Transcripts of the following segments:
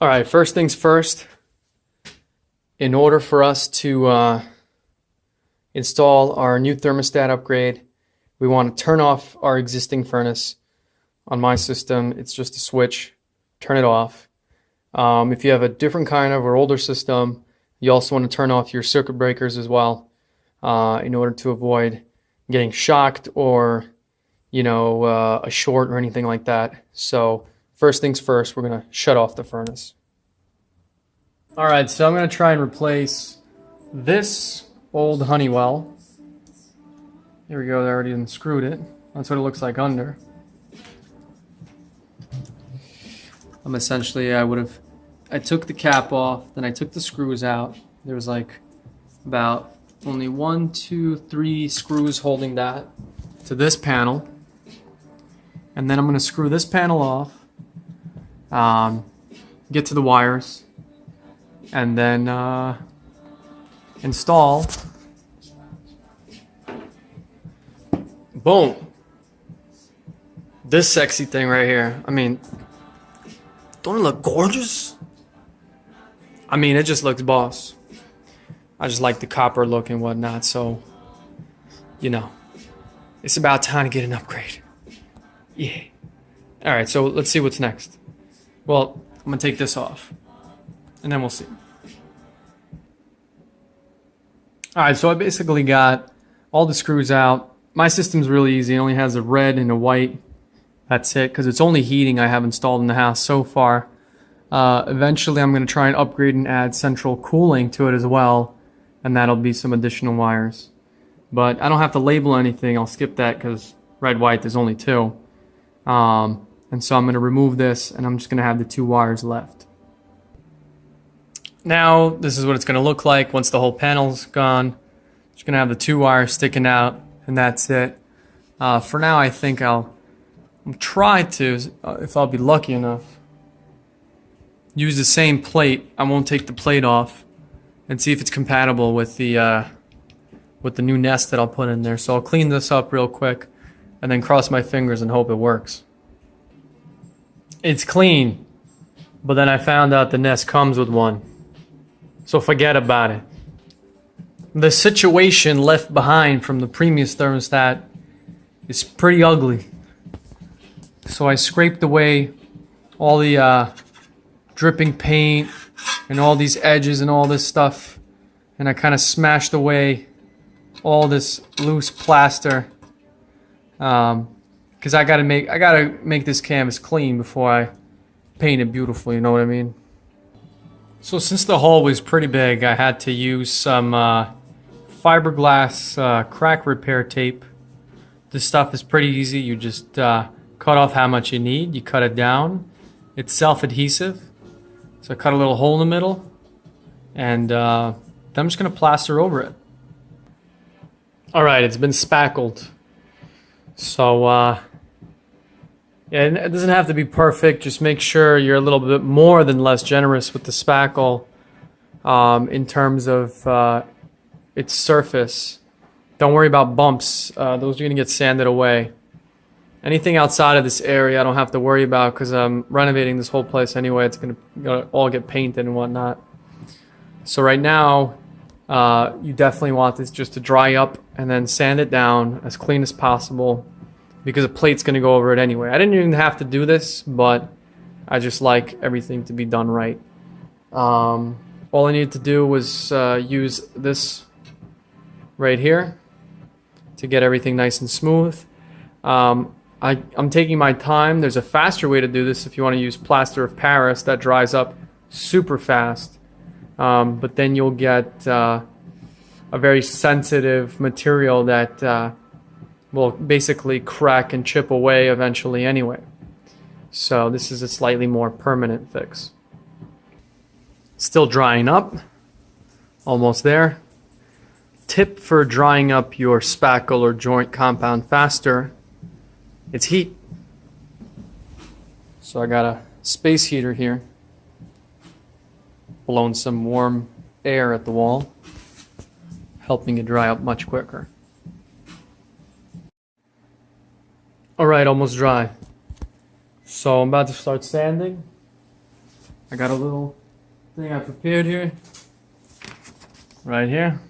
All right, first things first, in order for us to install our new thermostat upgrade, we want to turn off our existing furnace. On my system, it's just a switch, turn it off. If you have a different kind of or older system, you also want to turn off your circuit breakers as well in order to avoid getting shocked or, a short or anything like that. So first things first, we're going to shut off the furnace. All right, so I'm going to try and replace this old Honeywell. Here we go, they already unscrewed it. That's what it looks like under. I took the cap off, then I took the screws out. There was like about only 1, 2, 3 screws holding that to this panel. And then I'm going to screw this panel off, get to the wires, and then install. Boom. This sexy thing right here. I mean, don't it look gorgeous? I mean, it just looks boss. I just like the copper look and whatnot, so, it's about time to get an upgrade. Yeah. All right, so let's see what's next. Well, I'm gonna take this off, and then we'll see. All right, so I basically got all the screws out. My system's really easy. It only has a red and a white. That's it, because it's only heating I have installed in the house so far. Eventually, I'm going to try and upgrade and add central cooling to it as well, and that'll be some additional wires. But I don't have to label anything. I'll skip that because red, white, there's only 2. And so I'm going to remove this, and I'm just going to have the 2 wires left. Now, this is what it's going to look like once the whole panel's gone. Just going to have the 2 wires sticking out, and that's it. For now, I think I'll try to, if I'll be lucky enough, use the same plate. I won't take the plate off, and see if it's compatible with the new nest that I'll put in there. So I'll clean this up real quick, and then cross my fingers and hope it works. It's clean, but then I found out the nest comes with one. So forget about it. The situation left behind from the previous thermostat is pretty ugly. So I scraped away all the dripping paint and all these edges and all this stuff, and I kind of smashed away all this loose plaster because I gotta make this canvas clean before I paint it beautiful. You know what I mean? So since the hole was pretty big, I had to use some fiberglass crack repair tape. This stuff is pretty easy. You just cut off how much you need. You cut it down. It's self-adhesive. So I cut a little hole in the middle, and then I'm just going to plaster over it. All right, it's been spackled. So yeah, it doesn't have to be perfect. Just make sure you're a little bit more than less generous with the spackle in terms of its surface. Don't worry about bumps. Those are going to get sanded away. Anything outside of this area I don't have to worry about because I'm renovating this whole place anyway. It's going to all get painted and whatnot. So right now, you definitely want this just to dry up and then sand it down as clean as possible because a plate's going to go over it anyway. I didn't even have to do this, but I just like everything to be done right. All I needed to do was use this right here to get everything nice and smooth. I'm taking my time. There's a faster way to do this if you want to use plaster of Paris that dries up super fast. But then you'll get a very sensitive material that will basically crack and chip away eventually anyway. So this is a slightly more permanent fix. Still drying up. Almost there. Tip for drying up your spackle or joint compound faster, it's heat. So I got a space heater here, blowing some warm air at the wall, helping it dry up much quicker. All right, almost dry. So I'm about to start sanding. I got a little thing I prepared here. Right here.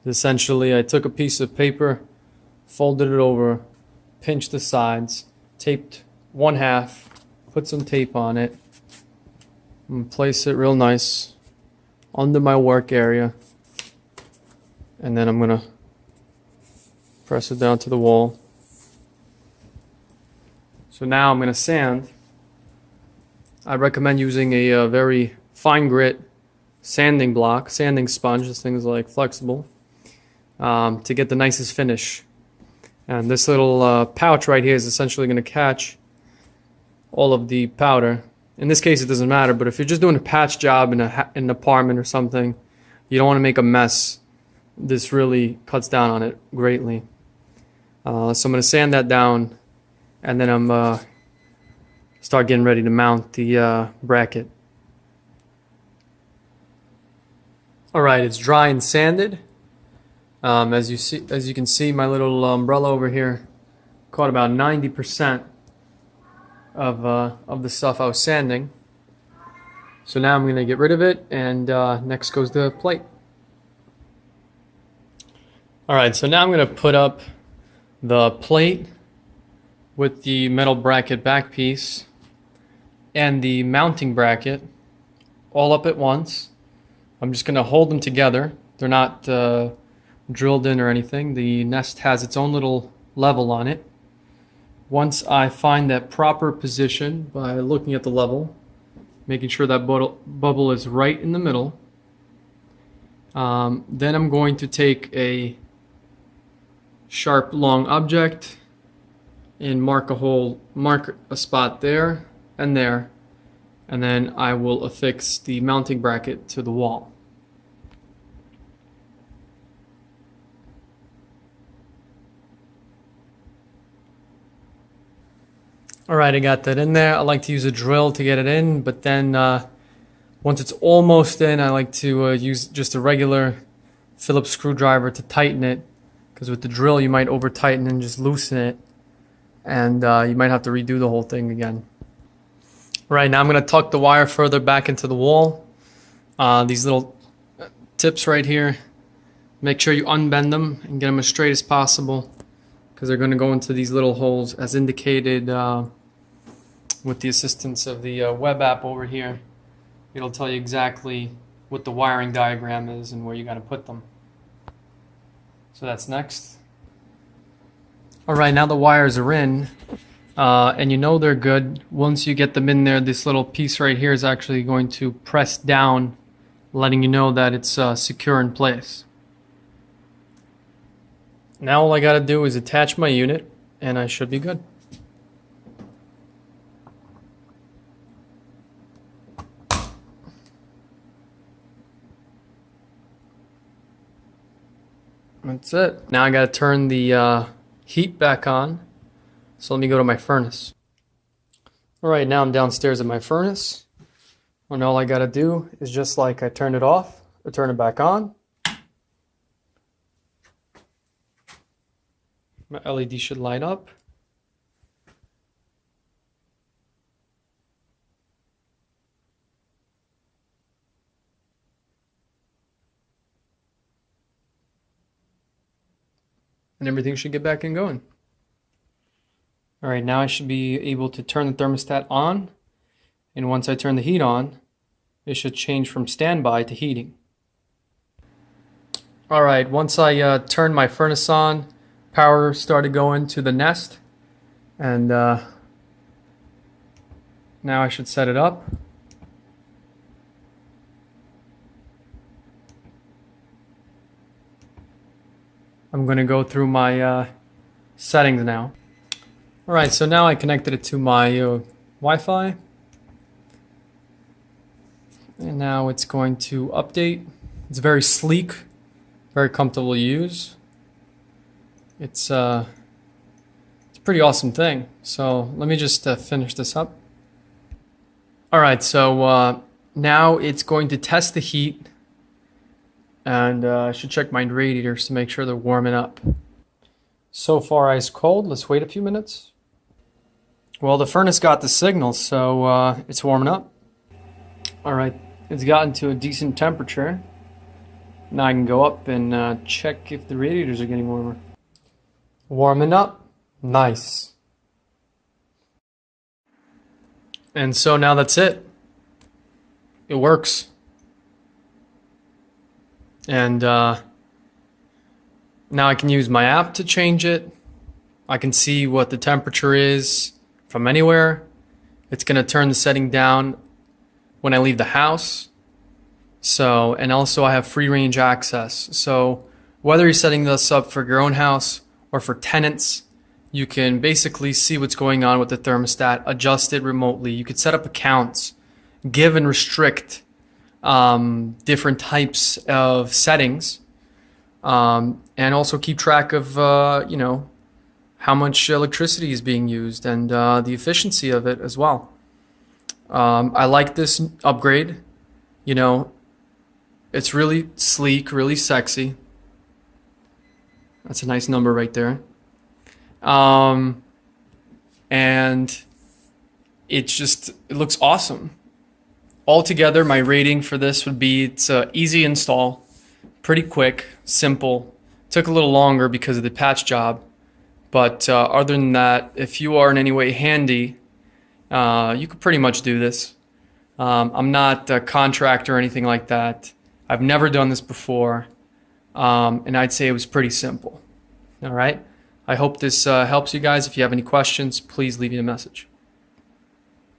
Essentially, I took a piece of paper, folded it over, pinched the sides, taped one half, put some tape on it, and place it real nice under my work area. And then I'm gonna press it down to the wall. So now I'm gonna sand. I recommend using a very fine grit sanding block, sanding sponge. This thing is like flexible, to get the nicest finish. And this little pouch right here is essentially going to catch all of the powder. In this case, it doesn't matter, but if you're just doing a patch job in an apartment or something, you don't want to make a mess. This really cuts down on it greatly. So I'm going to sand that down, and then I'm start getting ready to mount the bracket. All right, it's dry and sanded. As you can see, my little umbrella over here caught about 90% of the stuff I was sanding. So now I'm going to get rid of it, and next goes the plate. All right, so now I'm going to put up the plate with the metal bracket back piece and the mounting bracket all up at once. I'm just going to hold them together. They're not drilled in or anything. The nest has its own little level on it. Once I find that proper position by looking at the level, making sure that bubble is right in the middle, then I'm going to take a sharp long object and mark a spot there, and then I will affix the mounting bracket to the wall. All right, I got that in there. I like to use a drill to get it in, but then once it's almost in, I like to use just a regular Phillips screwdriver to tighten it, because with the drill you might over tighten and just loosen it, and you might have to redo the whole thing again. All right, now I'm going to tuck the wire further back into the wall. These little tips right here, make sure you unbend them and get them as straight as possible, because they're going to go into these little holes as indicated with the assistance of the web app over here. It'll tell you exactly what the wiring diagram is and where you got to put them. So that's next. All right, now the wires are in, and you know they're good. Once you get them in there, this little piece right here is actually going to press down, letting you know that it's secure in place. Now all I got to do is attach my unit, and I should be good. That's it. Now I got to turn the heat back on. So let me go to my furnace. All right, now I'm downstairs at my furnace. And all I got to do is just like I turned it off, I turn it back on. My LED should light up. And everything should get back and going. All right, now I should be able to turn the thermostat on. And once I turn the heat on, it should change from standby to heating. All right, once I turned my furnace on, power started going to the nest, and now I should set it up. I'm going to go through my settings now. All right, so now I connected it to my Wi-Fi, and now it's going to update. It's very sleek, very comfortable to use. It's a pretty awesome thing. So let me just finish this up. All right, so now it's going to test the heat, and I should check my radiators to make sure they're warming up. So far ice cold. Let's wait a few minutes. Well, the furnace got the signal, so it's warming up. All right, it's gotten to a decent temperature. Now I can go up and check if the radiators are getting warmer. Warming up. Nice. And so now that's it. It works. And now I can use my app to change it. I can see what the temperature is from anywhere. It's going to turn the setting down when I leave the house. So, and also I have free range access. So whether you're setting this up for your own house or for tenants, you can basically see what's going on with the thermostat, adjust it remotely. You could set up accounts, give and restrict different types of settings, and also keep track of, how much electricity is being used and the efficiency of it as well. I like this upgrade. It's really sleek, really sexy. That's a nice number right there. And it looks awesome. Altogether, my rating for this would be it's an easy install, pretty quick, simple. Took a little longer because of the patch job. But other than that, if you are in any way handy, you could pretty much do this. I'm not a contractor or anything like that. I've never done this before, and I'd say it was pretty simple. All right. I hope this helps you guys. If you have any questions, please leave me a message.